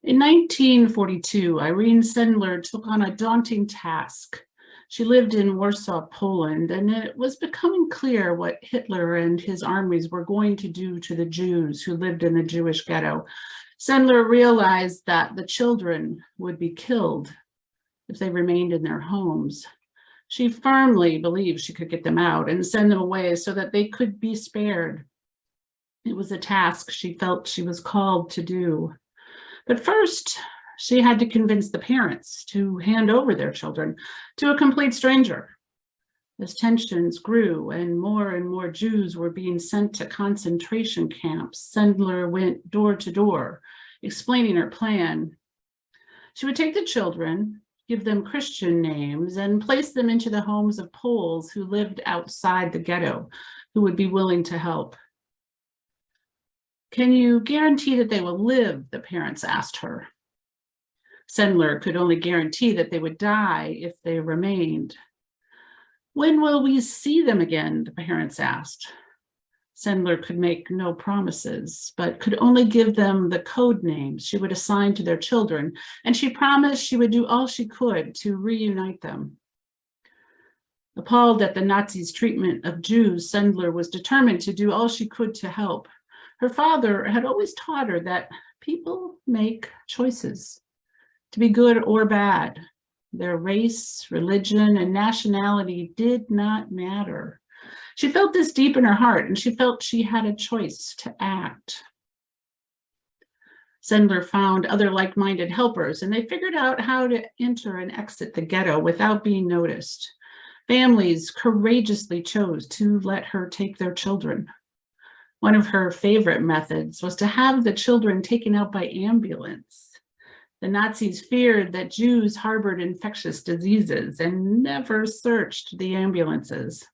In 1942, Irene Sendler took on a daunting task. She lived in Warsaw, Poland, and it was becoming clear what Hitler and his armies were going to do to the Jews who lived in the Jewish ghetto. Sendler realized that the children would be killed if they remained in their homes. She firmly believed she could get them out and send them away so that they could be spared. It was a task she felt she was called to do. But first, she had to convince the parents to hand over their children to a complete stranger. As tensions grew and more Jews were being sent to concentration camps, Sendler went door to door, explaining her plan. She would take the children, give them Christian names, and place them into the homes of Poles who lived outside the ghetto, who would be willing to help. "Can you guarantee that they will live?" the parents asked her. Sendler could only guarantee that they would die if they remained. "When will we see them again?" the parents asked. Sendler could make no promises, but could only give them the code names she would assign to their children, and she promised she would do all she could to reunite them. Appalled at the Nazis' treatment of Jews, Sendler was determined to do all she could to help. Her father had always taught her that people make choices, to be good or bad. Their race, religion, and nationality did not matter. She felt this deep in her heart, and she felt she had a choice to act. Sendler found other like-minded helpers, and they figured out how to enter and exit the ghetto without being noticed. Families courageously chose to let her take their children. One of her favorite methods was to have the children taken out by ambulance. The Nazis feared that Jews harbored infectious diseases and never searched the ambulances.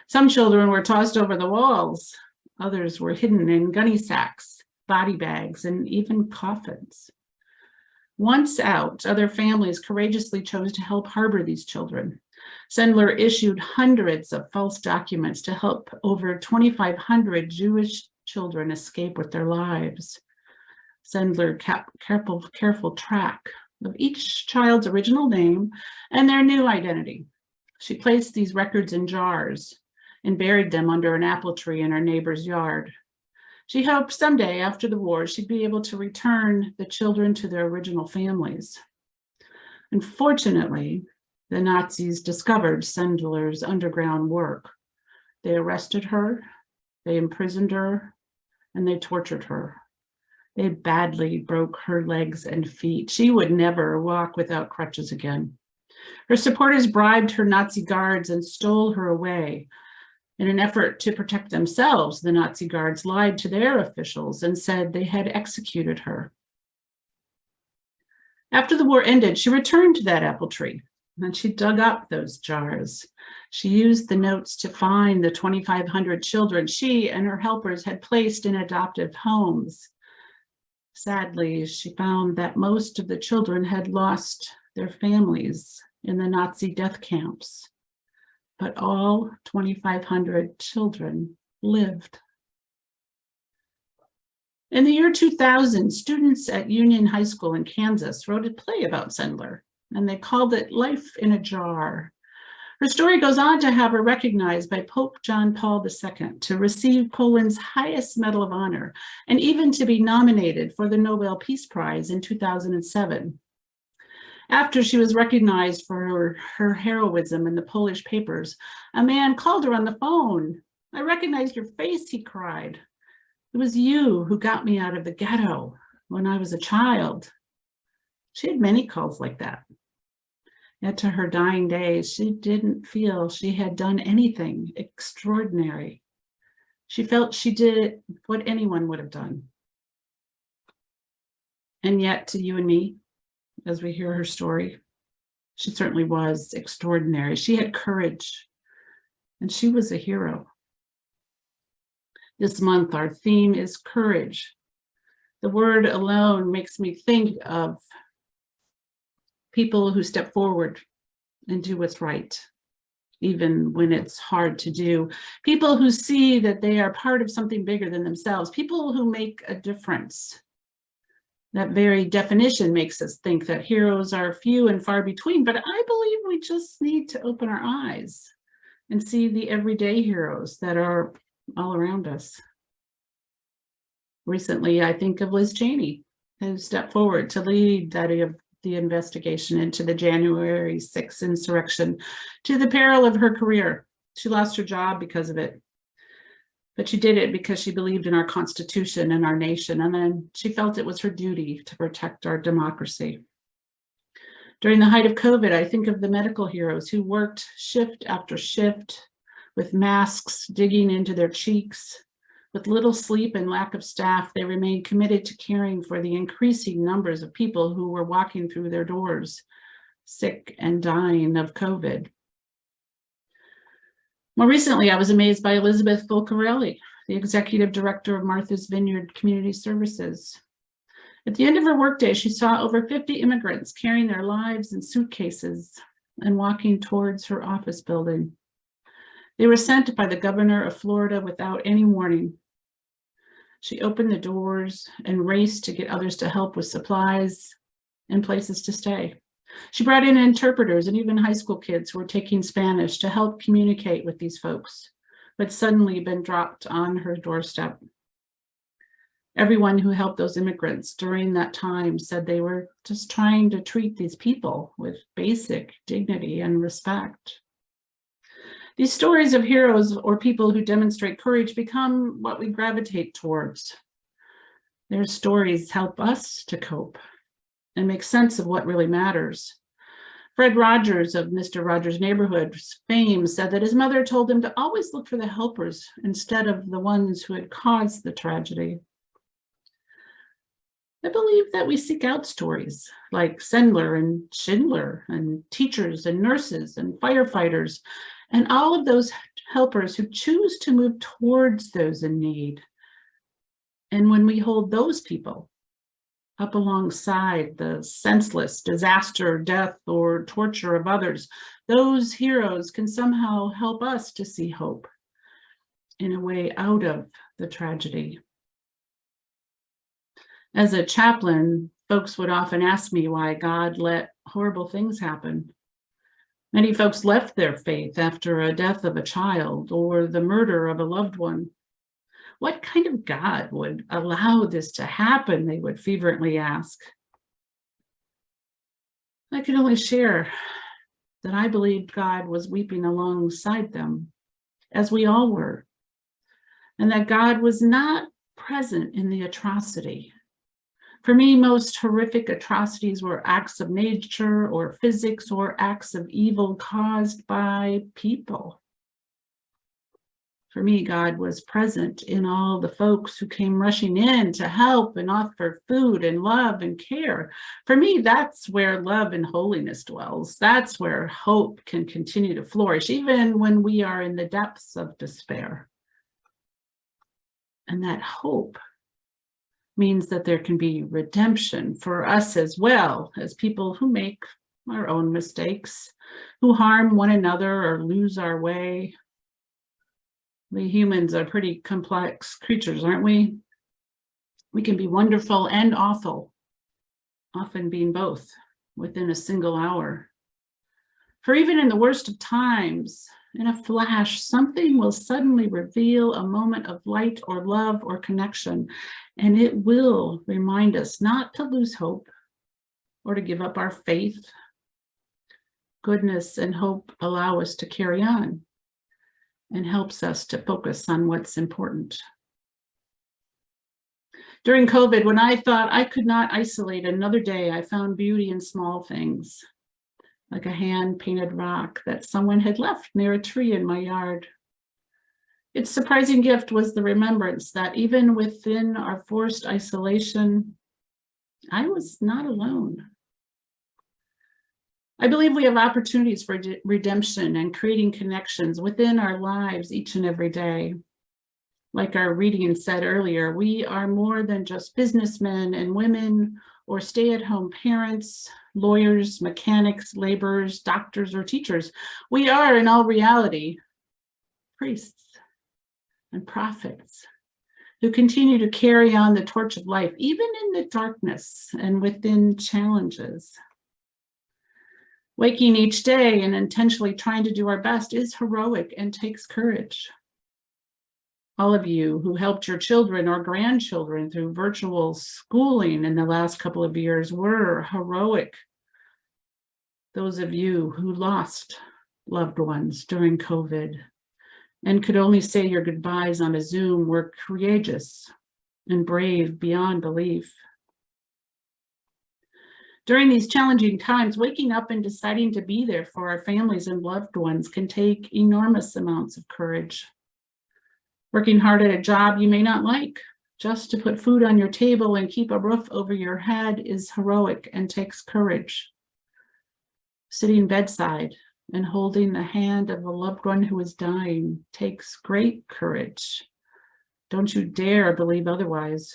Some children were tossed over the walls. Others were hidden in gunny sacks, body bags, and even coffins. Once out, other families courageously chose to help harbor these children. Sendler issued hundreds of false documents to help over 2,500 Jewish children escape with their lives. Sendler kept careful track of each child's original name and their new identity. She placed these records in jars and buried them under an apple tree in her neighbor's yard. She hoped someday after the war, she'd be able to return the children to their original families. Unfortunately, the Nazis discovered Sendler's underground work. They arrested her, they imprisoned her, and they tortured her. They badly broke her legs and feet. She would never walk without crutches again. Her supporters bribed her Nazi guards and stole her away. In an effort to protect themselves, the Nazi guards lied to their officials and said they had executed her. After the war ended, she returned to that apple tree, and she dug up those jars. She used the notes to find the 2,500 children she and her helpers had placed in adoptive homes. Sadly, she found that most of the children had lost their families in the Nazi death camps, but all 2,500 children lived. In the year 2000, students at Union High School in Kansas wrote a play about Sendler, and they called it Life in a Jar. Her story goes on to have her recognized by Pope John Paul II to receive Poland's highest Medal of Honor, and even to be nominated for the Nobel Peace Prize in 2007. After she was recognized for her heroism in the Polish papers, a man called her on the phone. "I recognize your face," he cried. "It was you who got me out of the ghetto when I was a child." She had many calls like that. Yet to her dying days, she didn't feel she had done anything extraordinary. She felt she did what anyone would have done. And yet to you and me, as we hear her story, she certainly was extraordinary. She had courage, and she was a hero. This month, our theme is courage. The word alone makes me think of people who step forward and do what's right, even when it's hard to do. People who see that they are part of something bigger than themselves. People who make a difference. That very definition makes us think that heroes are few and far between, but I believe we just need to open our eyes and see the everyday heroes that are all around us. Recently, I think of Liz Cheney, who stepped forward to lead the investigation into the January 6th insurrection to the peril of her career. She lost her job because of it. But she did it because she believed in our Constitution and our nation, and then she felt it was her duty to protect our democracy. During the height of COVID, I think of the medical heroes who worked shift after shift with masks digging into their cheeks. With little sleep and lack of staff, they remained committed to caring for the increasing numbers of people who were walking through their doors, sick and dying of COVID. More recently, I was amazed by Elizabeth Volcarelli, the executive director of Martha's Vineyard Community Services. At the end of her workday, she saw over 50 immigrants carrying their lives in suitcases and walking towards her office building. They were sent by the governor of Florida without any warning. She opened the doors and raced to get others to help with supplies and places to stay. She brought in interpreters and even high school kids who were taking Spanish to help communicate with these folks, who had suddenly been dropped on her doorstep. Everyone who helped those immigrants during that time said they were just trying to treat these people with basic dignity and respect. These stories of heroes or people who demonstrate courage become what we gravitate towards. Their stories help us to cope and make sense of what really matters. Fred Rogers of Mr. Rogers' Neighborhood's fame said that his mother told him to always look for the helpers instead of the ones who had caused the tragedy. I believe that we seek out stories like Sandberg and Schindler and teachers and nurses and firefighters and all of those helpers who choose to move towards those in need. And when we hold those people up alongside the senseless disaster, death, or torture of others, those heroes can somehow help us to see hope in a way out of the tragedy. As a chaplain, folks would often ask me why God let horrible things happen. Many folks left their faith after a death of a child or the murder of a loved one. What kind of God would allow this to happen, they would fervently ask. I can only share that I believed God was weeping alongside them, as we all were, and that God was not present in the atrocity. For me, most horrific atrocities were acts of nature or physics or acts of evil caused by people. For me, God was present in all the folks who came rushing in to help and offer food and love and care. For me, that's where love and holiness dwells. That's where hope can continue to flourish, even when we are in the depths of despair. And that hope means that there can be redemption for us as well as people who make our own mistakes, who harm one another or lose our way. We humans are pretty complex creatures, aren't we? We can be wonderful and awful, often being both within a single hour. For even in the worst of times, in a flash, something will suddenly reveal a moment of light or love or connection, and it will remind us not to lose hope or to give up our faith. Goodness and hope allow us to carry on and helps us to focus on what's important. During COVID, when I thought I could not isolate another day, I found beauty in small things, like a hand-painted rock that someone had left near a tree in my yard. Its surprising gift was the remembrance that even within our forced isolation, I was not alone. I believe we have opportunities for redemption and creating connections within our lives each and every day. Like our reading said earlier, we are more than just businessmen and women or stay-at-home parents, lawyers, mechanics, laborers, doctors, or teachers. We are, in all reality, priests and prophets who continue to carry on the torch of life, even in the darkness and within challenges. Waking each day and intentionally trying to do our best is heroic and takes courage. All of you who helped your children or grandchildren through virtual schooling in the last couple of years were heroic. Those of you who lost loved ones during COVID and could only say your goodbyes on a Zoom were courageous and brave beyond belief. During these challenging times, waking up and deciding to be there for our families and loved ones can take enormous amounts of courage. Working hard at a job you may not like, just to put food on your table and keep a roof over your head is heroic and takes courage. Sitting bedside and holding the hand of a loved one who is dying takes great courage. Don't you dare believe otherwise.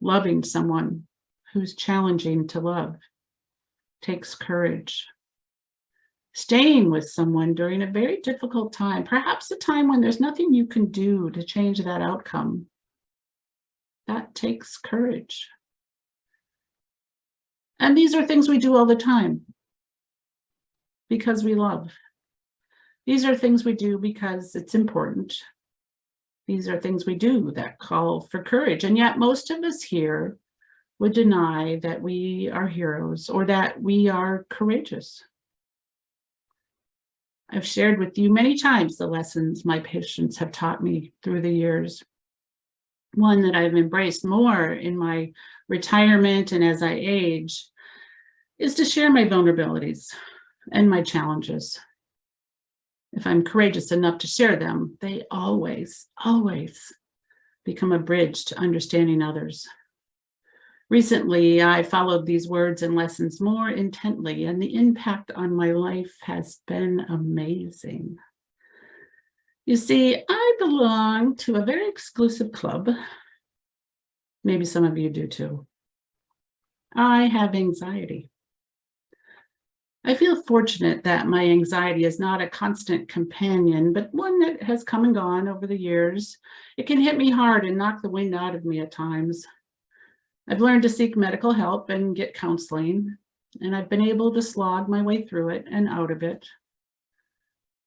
Loving someone who's challenging to love takes courage. Staying with someone during a very difficult time, perhaps a time when there's nothing you can do to change that outcome, that takes courage. And these are things we do all the time because we love. These are things we do because it's important. These are things we do that call for courage. And yet most of us here would deny that we are heroes or that we are courageous. I've shared with you many times the lessons my patients have taught me through the years. One that I've embraced more in my retirement and as I age is to share my vulnerabilities and my challenges. If I'm courageous enough to share them, they always, always become a bridge to understanding others. Recently, I followed these words and lessons more intently, and the impact on my life has been amazing. You see, I belong to a very exclusive club. Maybe some of you do too. I have anxiety. I feel fortunate that my anxiety is not a constant companion, but one that has come and gone over the years. It can hit me hard and knock the wind out of me at times. I've learned to seek medical help and get counseling, and I've been able to slog my way through it and out of it.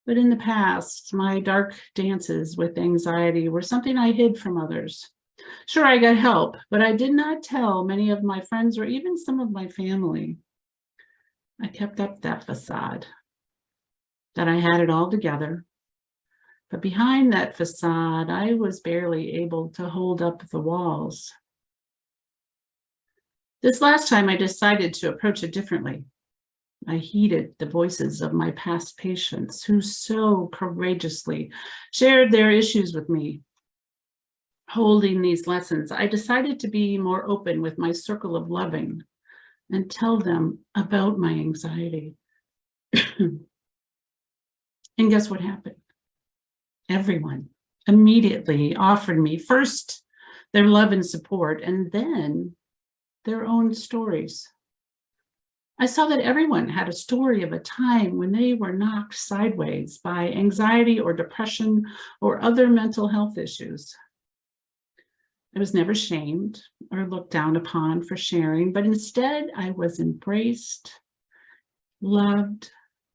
But in the past, my dark dances with anxiety were something I hid from others. Sure, I got help, but I did not tell many of my friends or even some of my family. I kept up that facade, that I had it all together. But behind that facade, I was barely able to hold up the walls. This last time I decided to approach it differently. I heeded the voices of my past patients who so courageously shared their issues with me. Holding these lessons, I decided to be more open with my circle of loving and tell them about my anxiety. And guess what happened? Everyone immediately offered me first their love and support, and then their own stories. I saw that everyone had a story of a time when they were knocked sideways by anxiety or depression or other mental health issues. I was never shamed or looked down upon for sharing, but instead I was embraced, loved,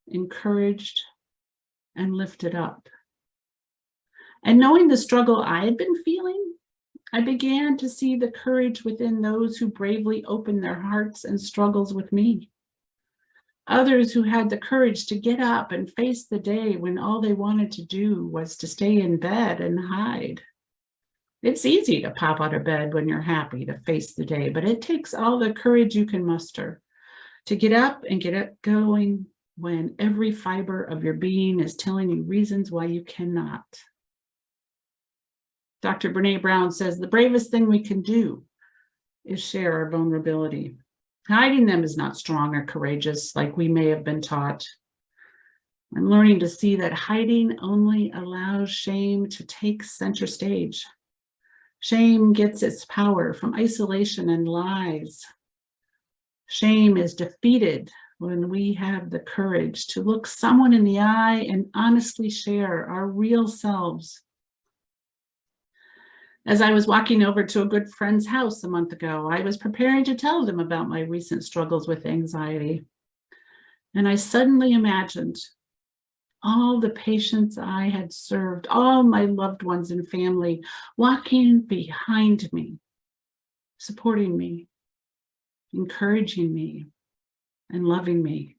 encouraged, and lifted up. And knowing the struggle I had been feeling, I began to see the courage within those who bravely opened their hearts and struggles with me. Others who had the courage to get up and face the day when all they wanted to do was to stay in bed and hide. It's easy to pop out of bed when you're happy to face the day, but it takes all the courage you can muster to get up and get it going when every fiber of your being is telling you reasons why you cannot. Dr. Brene Brown says the bravest thing we can do is share our vulnerability. Hiding them is not strong or courageous like we may have been taught. I'm learning to see that hiding only allows shame to take center stage. Shame gets its power from isolation and lies. Shame is defeated when we have the courage to look someone in the eye and honestly share our real selves. As I was walking over to a good friend's house a month ago, I was preparing to tell them about my recent struggles with anxiety. And I suddenly imagined all the patients I had served, all my loved ones and family walking behind me, supporting me, encouraging me, and loving me.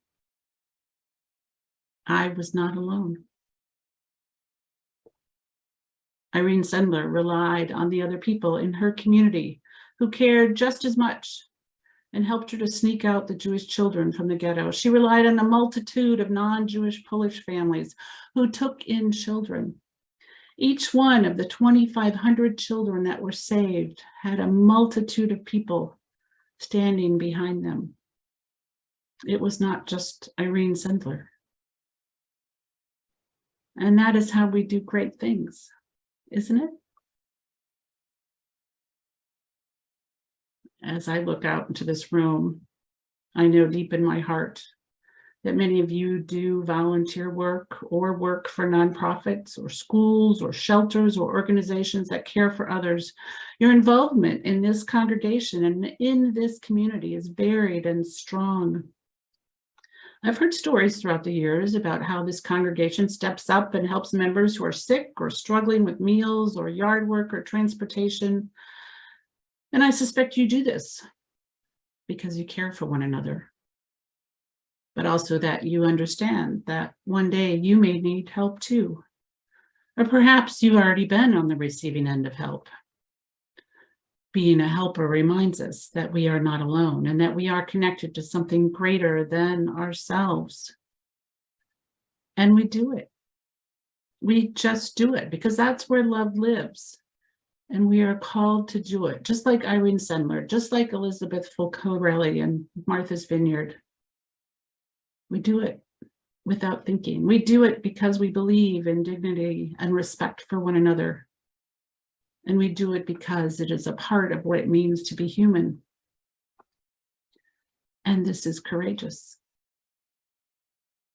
I was not alone. Irene Sandberg relied on the other people in her community who cared just as much and helped her to sneak out the Jewish children from the ghetto. She relied on a multitude of non-Jewish Polish families who took in children. Each one of the 2,500 children that were saved had a multitude of people standing behind them. It was not just Irene Sandberg. And that is how we do great things, isn't it? As I look out into this room, I know deep in my heart that many of you do volunteer work or work for nonprofits or schools or shelters or organizations that care for others. Your involvement in this congregation and in this community is varied and strong. I've heard stories throughout the years about how this congregation steps up and helps members who are sick or struggling with meals or yard work or transportation. And I suspect you do this because you care for one another, but also that you understand that one day you may need help too. Or perhaps you've already been on the receiving end of help. Being a helper reminds us that we are not alone and that we are connected to something greater than ourselves. And we do it. We just do it because that's where love lives. And we are called to do it, just like Irene Sandberg, just like Elizabeth Fulcorelli and Martha's Vineyard. We do it without thinking. We do it because we believe in dignity and respect for one another. And we do it because it is a part of what it means to be human. And this is courageous.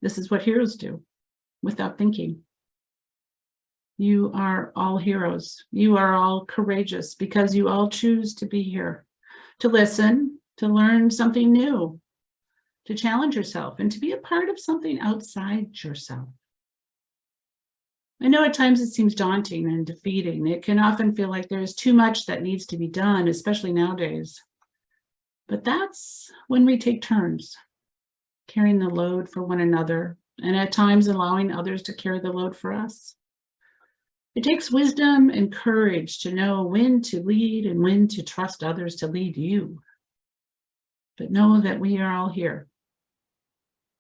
This is what heroes do without thinking. You are all heroes. You are all courageous because you all choose to be here, to listen, to learn something new, to challenge yourself, and to be a part of something outside yourself. I know at times it seems daunting and defeating. It can often feel like there's too much that needs to be done, especially nowadays. But that's when we take turns, carrying the load for one another, and at times allowing others to carry the load for us. It takes wisdom and courage to know when to lead and when to trust others to lead you. But know that we are all here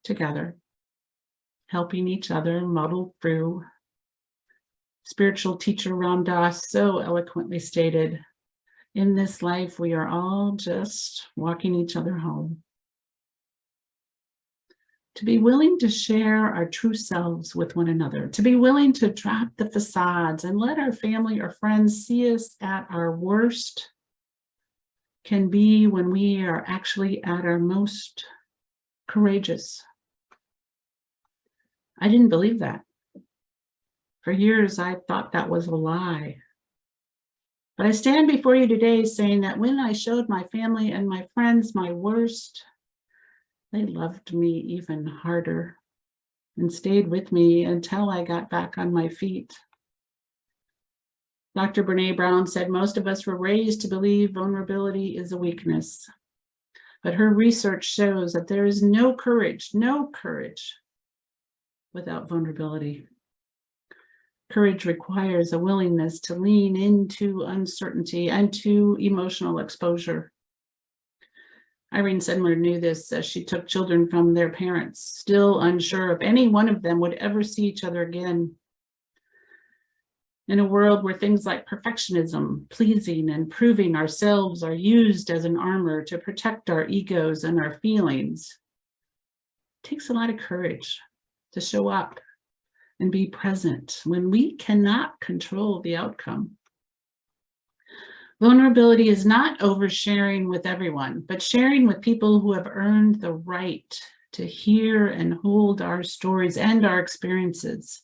together, helping each other muddle through. Spiritual teacher Ram Dass so eloquently stated, in this life, we are all just walking each other home. To be willing to share our true selves with one another, to be willing to drop the facades and let our family or friends see us at our worst, can be when we are actually at our most courageous. I didn't believe that. For years, I thought that was a lie. But I stand before you today saying that when I showed my family and my friends my worst, they loved me even harder and stayed with me until I got back on my feet. Dr. Brene Brown said most of us were raised to believe vulnerability is a weakness. But her research shows that there is no courage without vulnerability. Courage requires a willingness to lean into uncertainty and to emotional exposure. Irene Sandberg knew this as she took children from their parents, still unsure if any one of them would ever see each other again. In a world where things like perfectionism, pleasing, and proving ourselves are used as an armor to protect our egos and our feelings, it takes a lot of courage to show up and be present when we cannot control the outcome. Vulnerability is not oversharing with everyone, but sharing with people who have earned the right to hear and hold our stories and our experiences.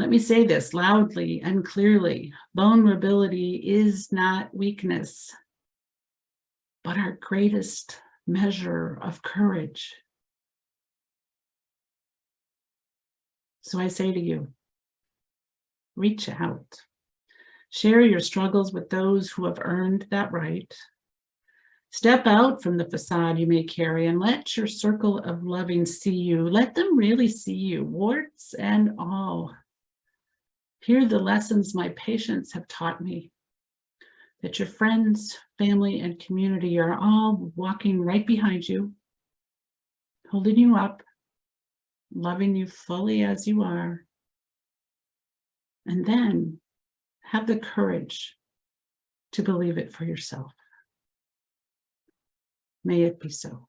Let me say this loudly and clearly. Vulnerability is not weakness, but our greatest measure of courage. So I say to you, reach out. Share your struggles with those who have earned that right. Step out from the facade you may carry and let your circle of loving see you. Let them really see you, warts and all. Hear the lessons my patients have taught me, that your friends, family, and community are all walking right behind you, holding you up, loving you fully as you are. And then have the courage to believe it for yourself. May it be so.